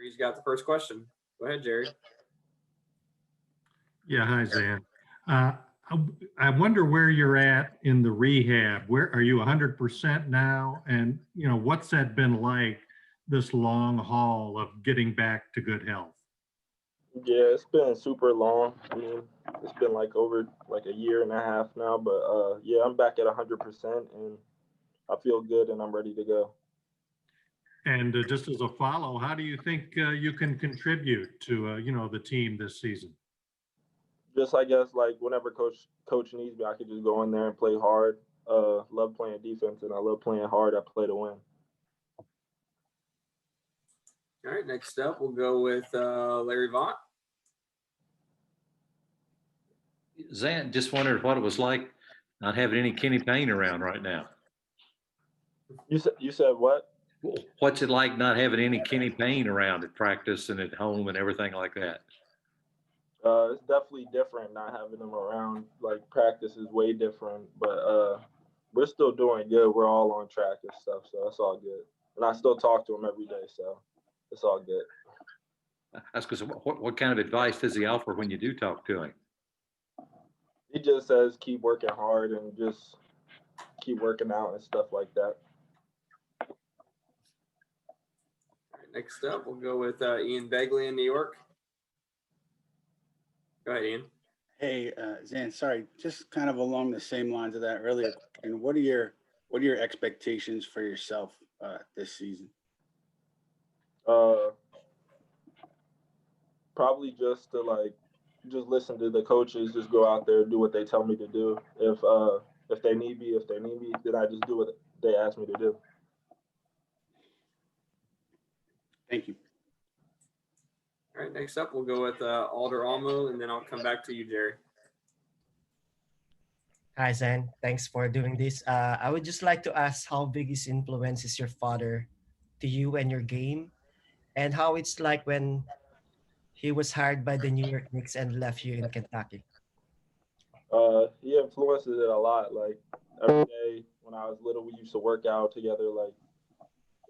Jerry's got the first question. Go ahead, Jerry. Yeah, hi, Zan. Uh, I wonder where you're at in the rehab. Where are you 100% now? And, what's that been like, this long haul of getting back to good health? Yeah, it's been super long. I mean, it's been like over like a year and a half now, but yeah, I'm back at 100% and I feel good and I'm ready to go. And just as a follow, how do you think you can contribute to, the team this season? Just I guess like whenever coach needs me, I can just go in there and play hard. Love playing defense and I love playing hard. I play to win. All right, next up, we'll go with Larry Vaught. Zan, just wondered what it was like not having any Kenny Payne around right now. You said what? What's it like not having any Kenny Payne around at practice and at home and everything like that? It's definitely different not having him around. Like practice is way different, but we're still doing good. We're all on track and stuff, so that's all good. And I still talk to him every day, so it's all good. That's because what kind of advice does he offer when you do talk to him? He just says keep working hard and just keep working out and stuff like that. All right, next up, we'll go with Ian Begley in New York. Go ahead, Ian. Hey, Zan, sorry, just kind of along the same lines of that earlier. And what are your expectations for yourself this season? Probably just to just listen to the coaches, just go out there, do what they tell me to do. If they need me, then I just do what they ask me to do. Thank you. All right, next up, we'll go with Alder Almu, and then I'll come back to you, Jerry. Hi, Zan. Thanks for doing this. I would just like to ask how big his influence is your father to you and your game, and how it's like when he was hired by the New York Knicks and left you in Kentucky. He influences it a lot. Like every day when I was little, we used to work out together. Like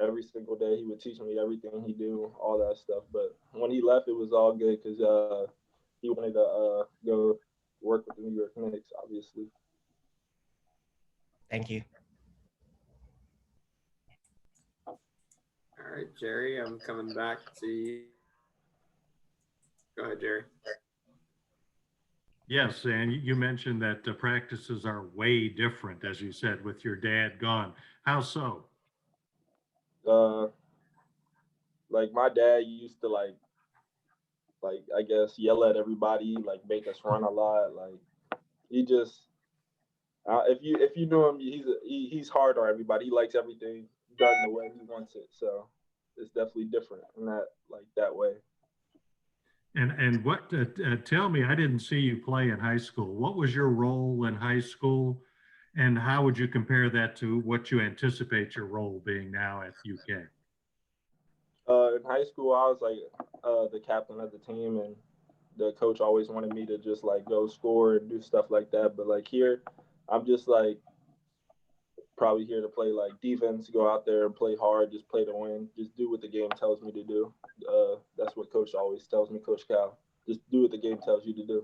every single day, he would teach me everything he do, all that stuff. But when he left, it was all good because he wanted to go work with the New York Knicks, obviously. Thank you. All right, Jerry, I'm coming back to you. Go ahead, Jerry. Yes, and you mentioned that the practices are way different, as you said, with your dad gone. How so? Like my dad used to like I guess yell at everybody, like make us run a lot. Like he just if you knew him, he's hard on everybody. He likes everything done the way he wants it. So it's definitely different in that way. And what, tell me, I didn't see you play in high school. What was your role in high school, and how would you compare that to what you anticipate your role being now at UK? In high school, I was the captain of the team, and the coach always wanted me to just like go score and do stuff like that. But like here, I'm just like probably here to play like defense, go out there and play hard, just play to win, just do what the game tells me to do. That's what coach always tells me, Coach Cal. Just do what the game tells you to do.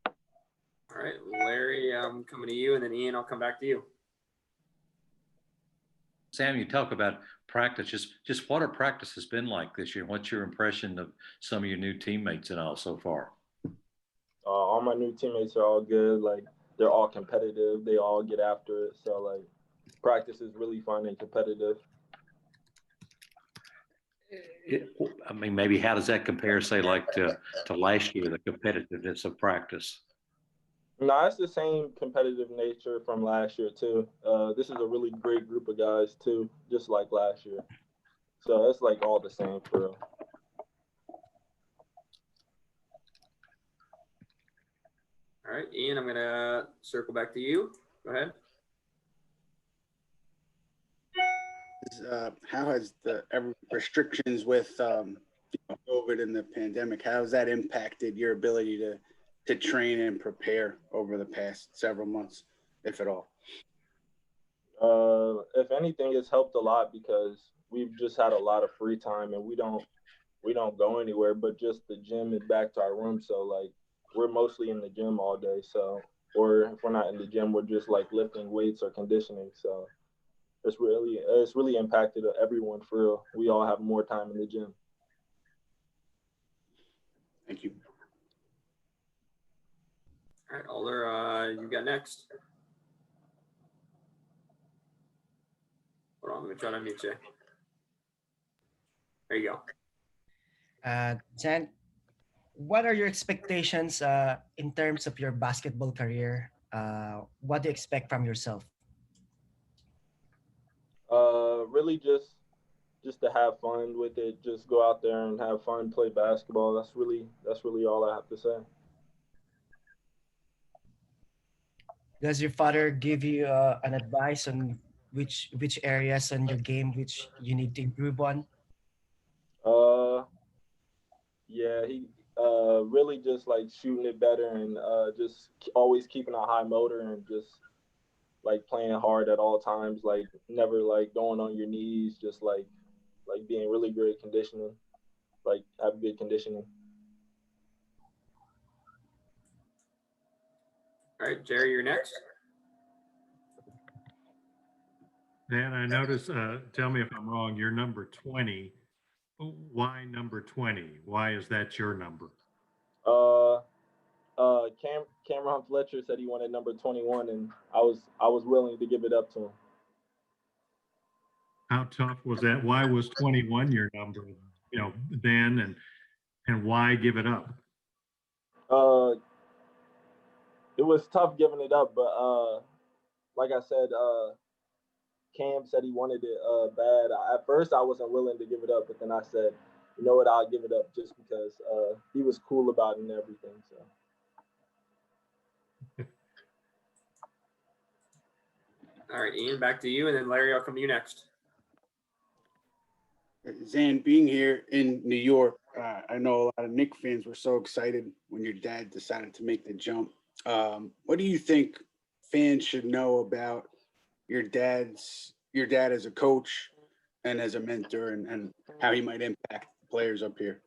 All right, Larry, I'm coming to you, and then Ian, I'll come back to you. Sam, you talk about practice. Just what our practice has been like this year. What's your impression of some of your new teammates and all so far? All my new teammates are all good. Like they're all competitive. They all get after it. So like practice is really fun and competitive. I mean, maybe how does that compare, say, like to last year, the competitiveness of practice? No, it's the same competitive nature from last year too. This is a really great group of guys too, just like last year. So it's like all the same for real. All right, Ian, I'm gonna circle back to you. Go ahead. How has the restrictions with COVID and the pandemic, how has that impacted your ability to train and prepare over the past several months, if at all? If anything, it's helped a lot because we've just had a lot of free time, and we don't go anywhere but just the gym and back to our room. So like we're mostly in the gym all day. So or if we're not in the gym, we're just like lifting weights or conditioning. So it's really impacted everyone for real. We all have more time in the gym. Thank you. All right, Alder, you got next. Hold on, let me try to unmute you. There you go. Zan, what are your expectations in terms of your basketball career? What do you expect from yourself? Really just to have fun with it. Just go out there and have fun, play basketball. That's really all I have to say. Does your father give you an advice on which areas on your game which you need to improve on? Uh, yeah, he really just like shooting it better and just always keeping a high motor and just like playing hard at all times, like never like going on your knees, just like being really good at conditioning, like have good conditioning. All right, Jerry, you're next. Dan, I notice, tell me if I'm wrong, you're number 20. Why number 20? Why is that your number? Uh, Cameron Fletcher said he wanted number 21, and I was willing to give it up to him. How tough was that? Why was 21 your number, then, and why give it up? It was tough giving it up, but like I said, Cam said he wanted it bad. At first, I wasn't willing to give it up, but then I said, you know what, I'll give it up just because he was cool about it and everything. So. All right, Ian, back to you, and then Larry, I'll come to you next. Zan, being here in New York, I know a lot of Knicks fans were so excited when your dad decided to make the jump. What do you think fans should know about your dad as a coach and as a mentor, and how he might impact players up here?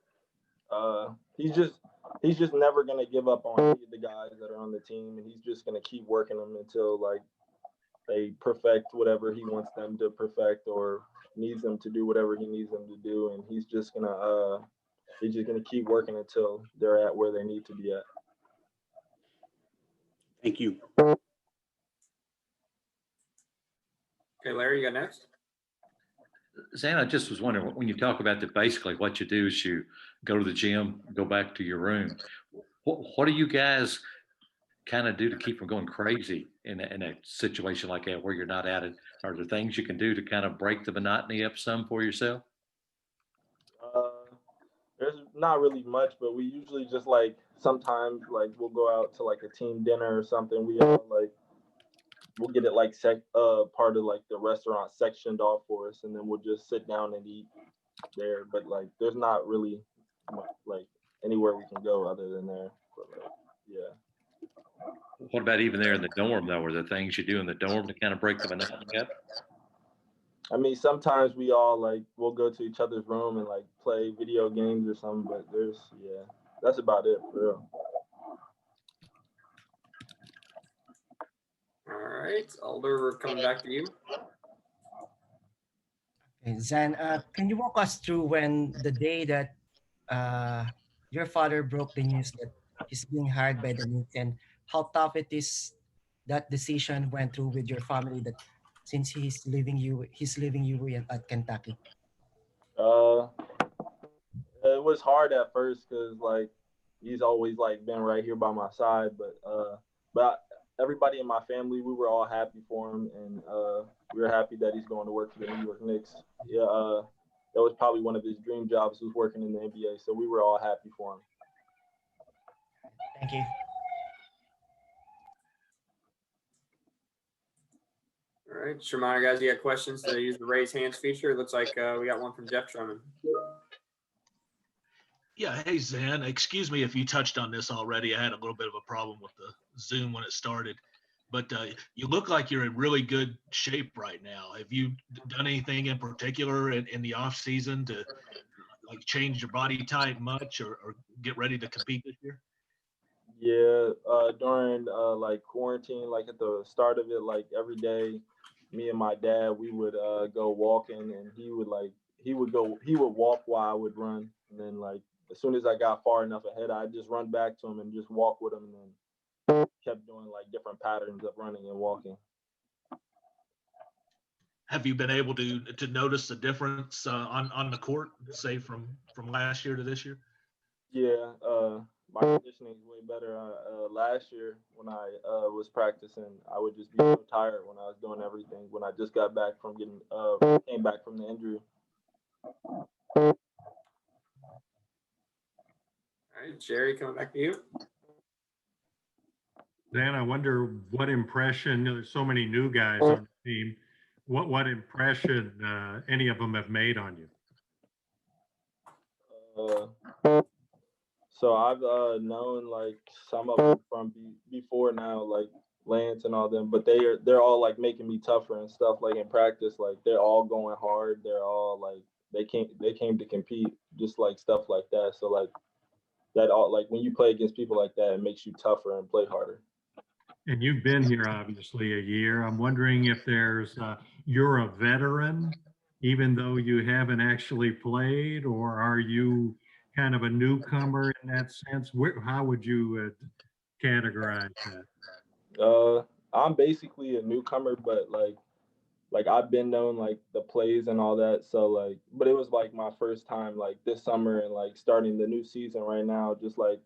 He's just never gonna give up on any of the guys that are on the team, and he's just gonna keep working them until like they perfect whatever he wants them to perfect or needs them to do whatever he needs them to do, and he's just gonna keep working until they're at where they need to be at. Thank you. Okay, Larry, you got next. Zan, I just was wondering, when you talk about that, basically what you do is you go to the gym, go back to your room. What do you guys kind of do to keep from going crazy in a situation like that where you're not at it? Are there things you can do to kind of break the monotony up some for yourself? There's not really much, but we usually just like sometimes like we'll go out to like a team dinner or something. We all like we'll get it like part of like the restaurant sectioned off for us, and then we'll just sit down and eat there. But like there's not really like anywhere we can go other than there. But like, yeah. What about even there in the dorm though? Are there things you do in the dorm to kind of break the monotony up? I mean, sometimes we all like we'll go to each other's room and like play video games or something, but that's about it for real. All right, Alder, we're coming back to you. Okay, Zan, can you walk us through when the day that your father broke the news that he's being hired by the Knicks, and how tough it is that decision went through with your family, that since he's leaving you at Kentucky? It was hard at first because like he's always like been right here by my side, but everybody in my family, we were all happy for him, and we were happy that he's going to work for the New York Knicks. Yeah, that was probably one of his dream jobs, was working in the NBA, so we were all happy for him. Thank you. All right, just a reminder, guys, you got questions to use the raise hands feature. It looks like we got one from Jeff Drummond. Yeah, hey Zan, excuse me if you touched on this already. I had a little bit of a problem with the Zoom when it started. but you look like you're in really good shape right now. Have you done anything in particular in the off season to like change your body type much or get ready to compete this year? Yeah, during like quarantine, like at the start of it, like every day, me and my dad, we would go walking, and he would walk while I would run, and then like as soon as I got far enough ahead, I'd just run back to him and just walk with him, and then kept doing like different patterns of running and walking. Have you been able to notice the difference on the court, say from last year to this year? Yeah, my conditioning is way better. Last year when I was practicing, I would just be so tired when I was doing everything. When I just got back from came back from the injury. All right, Jerry, coming back to you. Dan, I wonder what impression, there's so many new guys on the team, what impression any of them have made on you? So I've known like some of them from before now, like Lance and all them, but they're all like making me tougher and stuff. Like in practice, like they're all going hard. They're all like they came to compete, just like stuff like that. So like that all like when you play against people like that, it makes you tougher and play harder. And you've been here obviously a year. I'm wondering if you're a veteran, even though you haven't actually played, or are you kind of a newcomer in that sense? How would you categorize that? I'm basically a newcomer, but like I've been known like the plays and all that. So like, but it was like my first time like this summer and like starting the new season right now, just like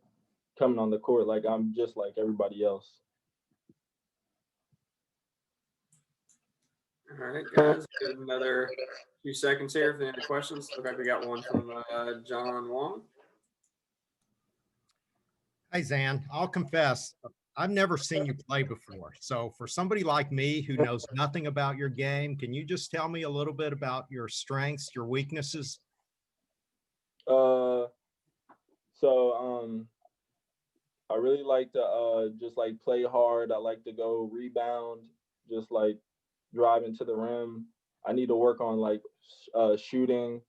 coming on the court. Like I'm just like everybody else. All right, guys, give another few seconds here if there are any questions. Look like we got one from John Wong. Hi, Zan. I'll confess, I've never seen you play before. So for somebody like me who knows nothing about your game, can you just tell me a little bit about your strengths, your weaknesses? So I really like to just like play hard. I like to go rebound, just like drive into the rim. I need to work on like shooting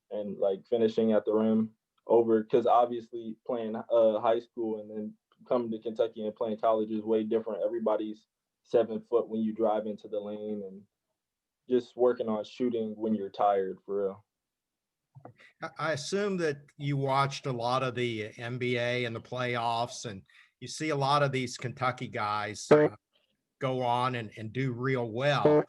and like finishing at the rim over because obviously playing high school and then coming to Kentucky and playing college is way different. Everybody's 7 foot when you drive into the lane and just working on shooting when you're tired for real. I assume that you watched a lot of the NBA and the playoffs, and you see a lot of these Kentucky guys go on and do real well.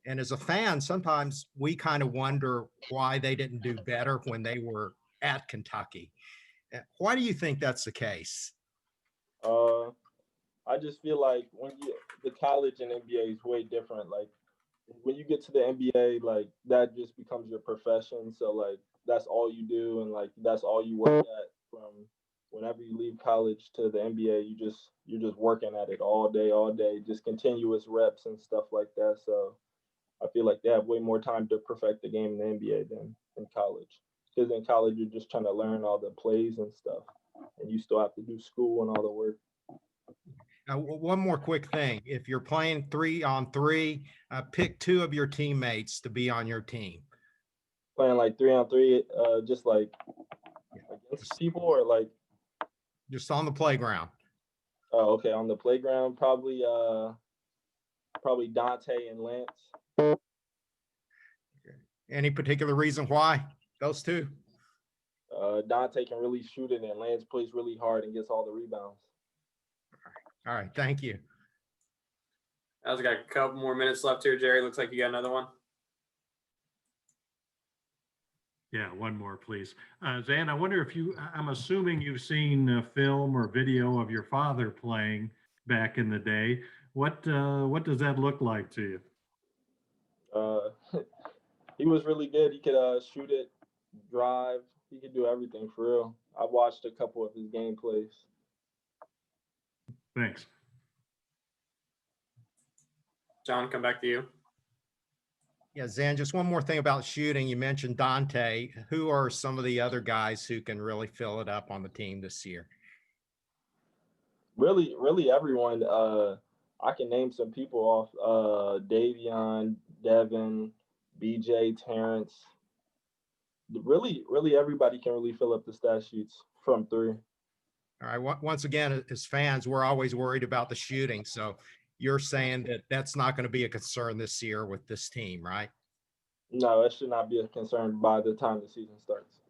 And as a fan, sometimes we kind of wonder why they didn't do better when they were at Kentucky. Why do you think that's the case? I just feel like the college and NBA is way different. Like when you get to the NBA, like that just becomes your profession. So like that's all you do, and like that's all you work at from whenever you leave college to the NBA. You're just working at it all day, just continuous reps and stuff like that. So I feel like they have way more time to perfect the game in the NBA than in college. Because in college you're just trying to learn all the plays and stuff, and you still have to do school and all the work. Now, one more quick thing. If you're playing 3-on-3, pick two of your teammates to be on your team. Playing like 3-on-3, just like against people or like just on the playground. Oh, okay. On the playground, probably Dante and Lance. Any particular reason why those two? Dante can really shoot it, and Lance plays really hard and gets all the rebounds. All right, thank you. I've got a couple more minutes left here, Jerry. Looks like you got another one. Yeah, one more, please. Zan, I wonder if I'm assuming you've seen film or video of your father playing back in the day. What does that look like to you? He was really good. He could shoot it, drive. He could do everything for real. I watched a couple of his gameplays. Thanks. John, come back to you. Yeah, Zan, just one more thing about shooting. You mentioned Dante. Who are some of the other guys who can really fill it up on the team this year? Really everyone. I can name some people off. Davion, Devin, BJ, Terrence. Really, everybody can really fill up the stat sheets from three. All right. Once again, as fans, we're always worried about the shooting. So you're saying that that's not going to be a concern this year with this team, right? No, it should not be a concern by the time the season starts.